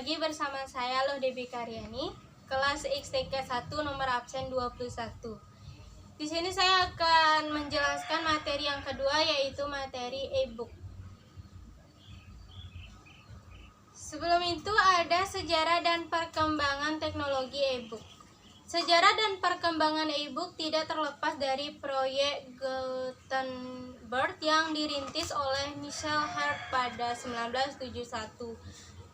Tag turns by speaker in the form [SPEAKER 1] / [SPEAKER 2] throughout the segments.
[SPEAKER 1] lagi bersama saya Loh Debbie Karyani, kelas XTK 1 nomor absen 21. Di sini saya akan menjelaskan materi yang kedua, yaitu materi e-book. Sebelum itu ada sejarah dan perkembangan teknologi e-book. Sejarah dan perkembangan e-book tidak terlepas dari proyek Gutenberg yang dirintis oleh Michael Hart pada 1971.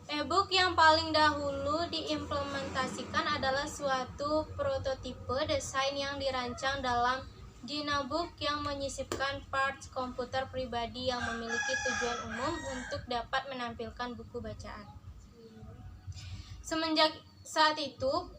[SPEAKER 1] E-book yang paling dahulu diimplementasikan adalah suatu prototipe desain yang dirancang dalam Dynabook yang menyisipkan parts komputer pribadi yang memiliki tujuan umum untuk dapat menampilkan buku bacaan. Semenjak saat itu,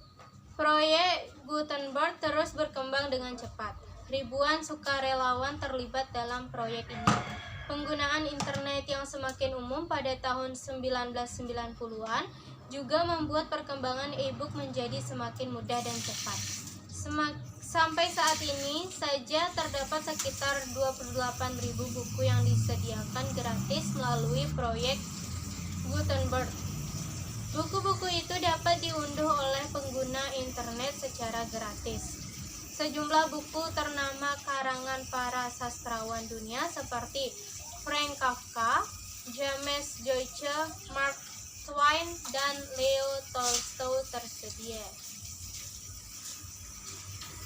[SPEAKER 1] proyek Gutenberg terus berkembang dengan cepat. Ribuan sukarelawan terlibat dalam proyek ini. Penggunaan internet yang semakin umum pada tahun 1990-an juga membuat perkembangan e-book menjadi semakin mudah dan cepat. Sampai saat ini saja terdapat sekitar 28.000 buku yang disediakan gratis melalui proyek Gutenberg. Buku-buku itu dapat diunduh oleh pengguna internet secara gratis. Sejumlah buku ternama karangan para sastrawan dunia seperti Frank Kafka, James Joyce, Mark Twain, dan Leo Tolstoy tersedia.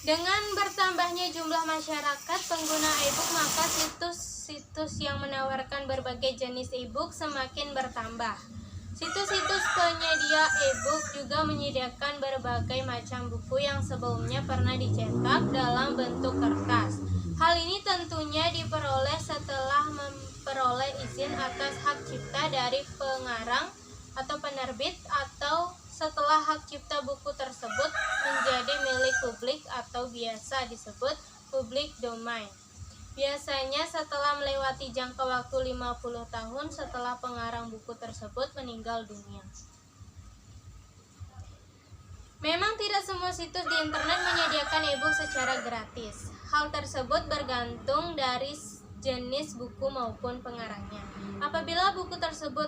[SPEAKER 1] Dengan bertambahnya jumlah masyarakat pengguna e-book, maka situs-situs yang menawarkan berbagai jenis e-book semakin bertambah. Situs-situs penyedia e-book juga menyediakan berbagai macam buku yang sebelumnya pernah dicetak dalam bentuk kertas. Hal ini tentunya diperoleh setelah memperoleh izin atas hak cipta dari pengarang atau penerbit, atau setelah hak cipta buku tersebut menjadi milik publik atau biasa disebut public domain. Biasanya setelah melewati jangka waktu 50 tahun setelah pengarang buku tersebut meninggal dunia. Memang tidak semua situs di internet menyediakan e-book secara gratis. Hal tersebut bergantung dari jenis buku maupun pengarangnya. Apabila buku tersebut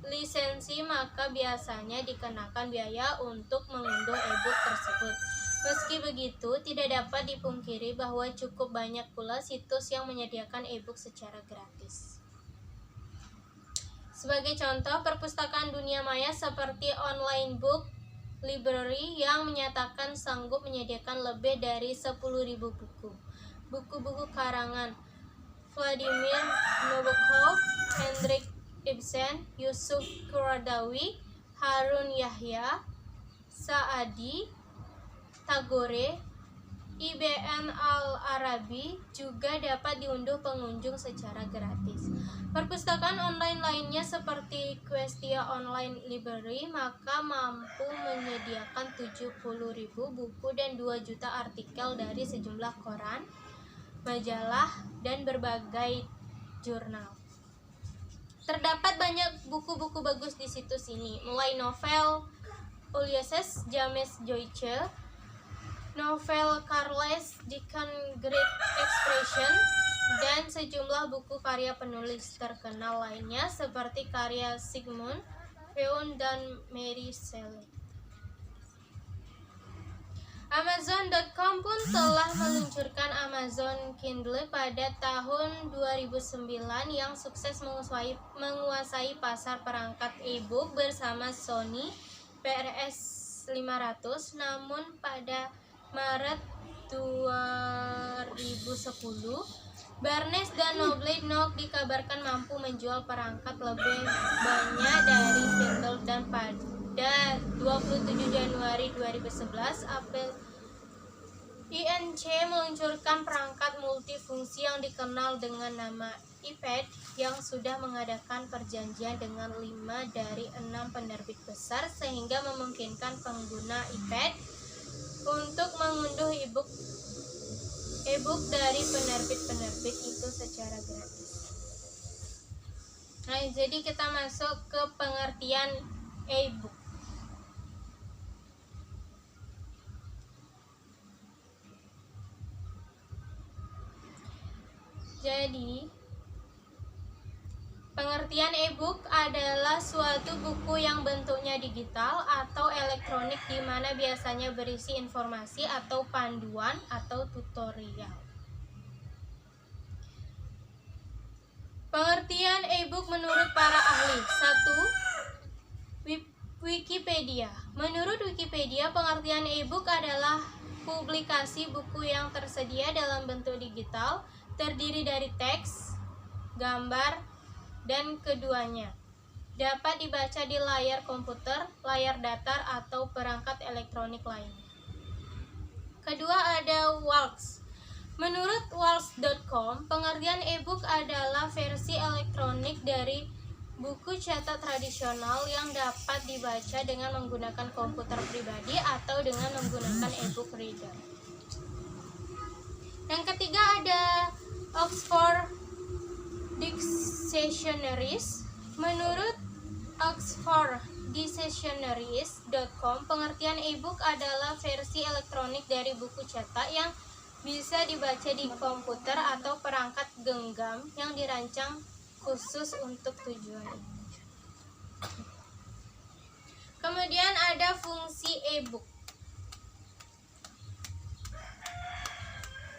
[SPEAKER 1] berlisensi, maka biasanya dikenakan biaya untuk mengunduh e-book tersebut. Meski begitu, tidak dapat dipungkiri bahwa cukup banyak pula situs yang menyediakan e-book secara gratis. Sebagai contoh, perpustakaan dunia maya seperti Online Book Library yang menyatakan sanggup menyediakan lebih dari 10.000 buku. Buku-buku karangan Vladimir Nabokov, Henrik Ibsen, Yusuf Qaradawi, Harun Yahya, Saadi, Tagore, Ibn al-Arabi juga dapat diunduh pengunjung secara gratis. Perpustakaan online lainnya seperti Questia Online Library maka mampu menyediakan 70.000 buku dan 2 juta artikel dari sejumlah koran, majalah, dan berbagai jurnal. Terdapat banyak buku-buku bagus di situs ini, mulai novel Ulysses James Joyce, novel Charles Dickens Great Expression, dan sejumlah buku karya penulis terkenal lainnya seperti karya Sigmund Freud dan Mary Shelley. Amazon.com pun telah meluncurkan Amazon Kindle pada tahun 2009 yang sukses menguasai pasar perangkat e-book bersama Sony PRS 500. Namun pada Maret 2010, Barnes dan Noble Knox dikabarkan mampu menjual perangkat lebih banyak dari Kindle, dan pada 27 Januari 2011 Apple Inc. meluncurkan perangkat multifungsi yang dikenal dengan nama iPad yang sudah mengadakan perjanjian dengan 5 dari 6 penerbit besar, sehingga memungkinkan pengguna iPad untuk mengunduh e-book dari penerbit-penerbit itu secara gratis. Nah, jadi kita masuk ke pengertian e-book. Jadi, pengertian e-book adalah suatu buku yang bentuknya digital atau elektronik di mana biasanya berisi informasi atau panduan atau tutorial. Pengertian e-book menurut para ahli. 1. Wikipedia. Menurut Wikipedia, pengertian e-book adalah publikasi buku yang tersedia dalam bentuk digital, terdiri dari teks, gambar, dan keduanya. Dapat dibaca di layar komputer, layar datar, atau perangkat elektronik lainnya. Kedua ada Walks. Menurut walks.com, pengertian e-book adalah versi elektronik dari buku cetak tradisional yang dapat dibaca dengan menggunakan komputer pribadi atau dengan menggunakan e-book reader. Yang ketiga ada Oxford Dictionaries. Menurut Oxford Dictionaries.com, pengertian e-book adalah versi elektronik dari buku cetak yang bisa dibaca di komputer atau perangkat genggam yang dirancang khusus untuk tujuan ini. Kemudian ada fungsi e-book.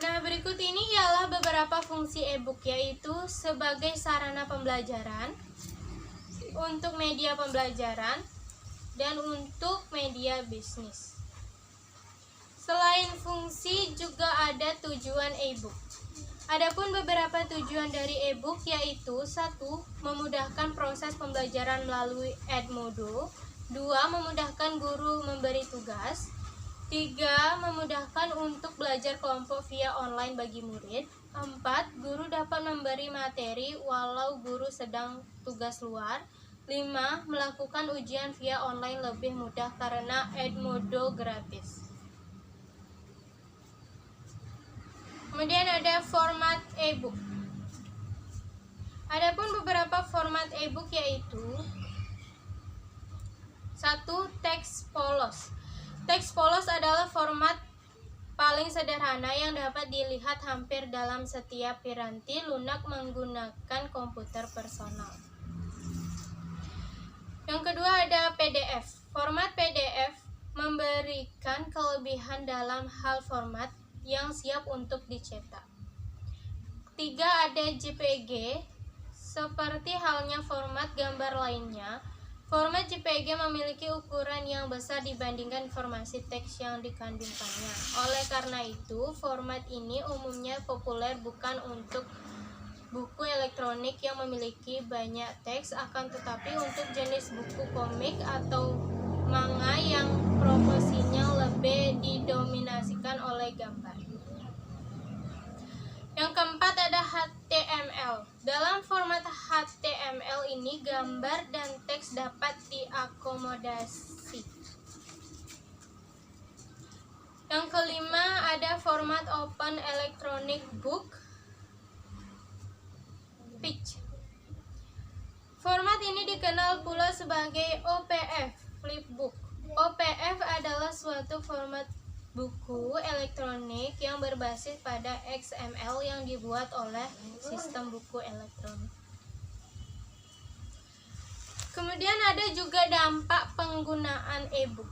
[SPEAKER 1] Nah, berikut ini ialah beberapa fungsi e-book, yaitu sebagai sarana pembelajaran, untuk media pembelajaran, dan untuk media bisnis. Selain fungsi, juga ada tujuan e-book. Adapun beberapa tujuan dari e-book yaitu 1. Memudahkan proses pembelajaran melalui Edmodo. 2. Memudahkan guru memberi tugas. 3. Memudahkan untuk belajar kelompok via online bagi murid. 4. Guru dapat memberi materi walau guru sedang tugas luar. 5. Melakukan ujian via online lebih mudah karena Edmodo gratis. Kemudian ada format e-book. Adapun beberapa format e-book yaitu 1. Teks polos. Teks polos adalah format paling sederhana yang dapat dilihat hampir dalam setiap piranti lunak menggunakan komputer personal. Yang kedua ada PDF. Format PDF memberikan kelebihan dalam hal format yang siap untuk dicetak. 3. Ada JPG. Seperti halnya format gambar lainnya, format JPG memiliki ukuran yang besar dibandingkan informasi teks yang dikandungkannya. Oleh karena itu, format ini umumnya populer bukan untuk buku elektronik yang memiliki banyak teks, akan tetapi untuk jenis buku komik atau manga yang proporsinya lebih didominasikan oleh gambar. Yang keempat ada HTML. Dalam format HTML ini gambar dan teks dapat diakomodasi. Yang kelima ada format Open Electronic Book (PEG). Format ini dikenal pula sebagai OPF Flipbook. OPF adalah suatu format buku elektronik yang berbasis pada XML yang dibuat oleh sistem buku elektronik. Kemudian ada juga dampak penggunaan e-book.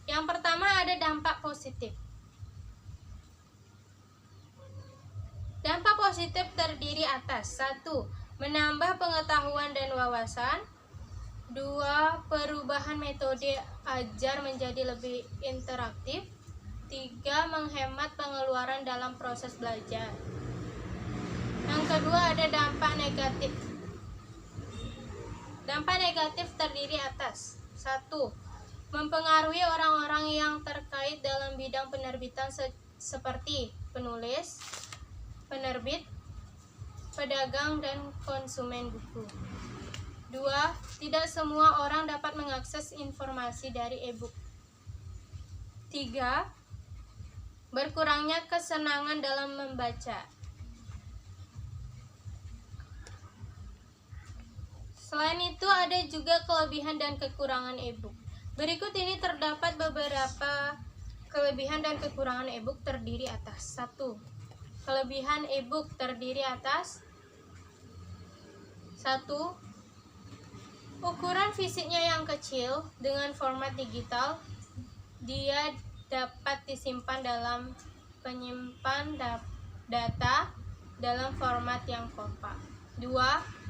[SPEAKER 1] Yang pertama ada dampak positif. Dampak positif terdiri atas 1. Menambah pengetahuan dan wawasan. 2. Perubahan metode ajar menjadi lebih interaktif. 3. Menghemat pengeluaran dalam proses belajar. Yang kedua ada dampak negatif. Dampak negatif terdiri atas 1. Mempengaruhi orang-orang yang terkait dalam bidang penerbitan seperti penulis, penerbit, pedagang, dan konsumen buku. 2. Tidak semua orang dapat mengakses informasi dari e-book. 3. Berkurangnya kesenangan dalam membaca. Selain itu ada juga kelebihan dan kekurangan e-book. Berikut ini terdapat beberapa kelebihan dan kekurangan e-book terdiri atas 1. Kelebihan e-book terdiri atas 1. 1. Ukuran fisiknya yang kecil dengan format digital, dia dapat disimpan dalam penyimpan data dalam format yang kompak. 2.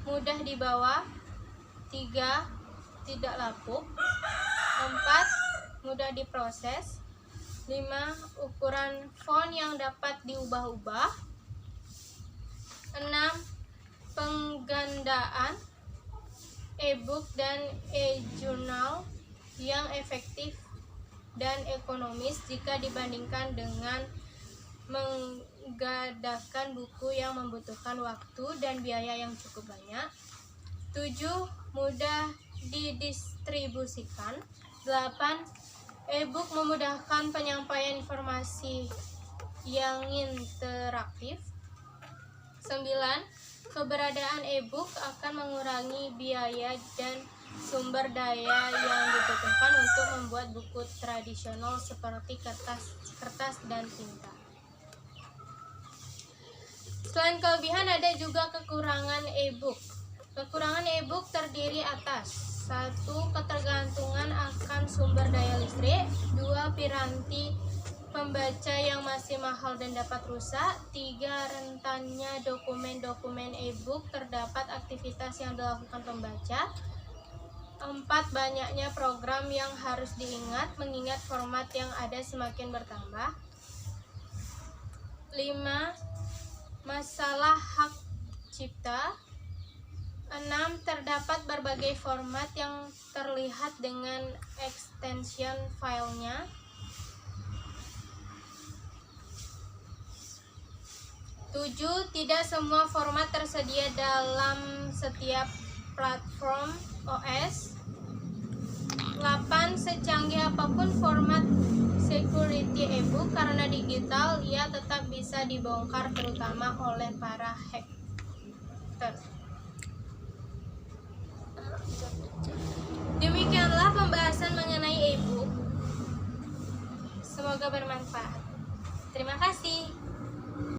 [SPEAKER 1] Mudah dibawa. 3. Tidak lapuk. 4. Mudah diproses. 5. Ukuran font yang dapat diubah-ubah. 6. Penggandaan e-book dan e-jurnal yang efektif dan ekonomis jika dibandingkan dengan menggadaikan buku yang membutuhkan waktu dan biaya yang cukup banyak. 7. Mudah didistribusikan. 8. E-book memudahkan penyampaian informasi yang interaktif. 9. Keberadaan e-book akan mengurangi biaya dan sumber daya yang dibutuhkan untuk membuat buku tradisional seperti kertas dan tinta. Selain kelebihan, ada juga kekurangan e-book. Kekurangan e-book terdiri atas 1. Ketergantungan akan sumber daya listrik. 2. Piranti pembaca yang masih mahal dan dapat rusak. 3. Rentannya dokumen-dokumen e-book, terdapat aktivitas yang dilakukan pembaca. 4. Banyaknya program yang harus diingat mengingat format yang ada semakin bertambah. 5. Masalah hak cipta. 6. Terdapat berbagai format yang terlihat dengan extension filenya. 7. Tidak semua format tersedia dalam setiap platform OS. 8. Secanggih apapun format security e-book, karena digital, ia tetap bisa dibongkar terutama oleh para hacker. Demikianlah pembahasan mengenai e-book. Semoga bermanfaat. Terima kasih.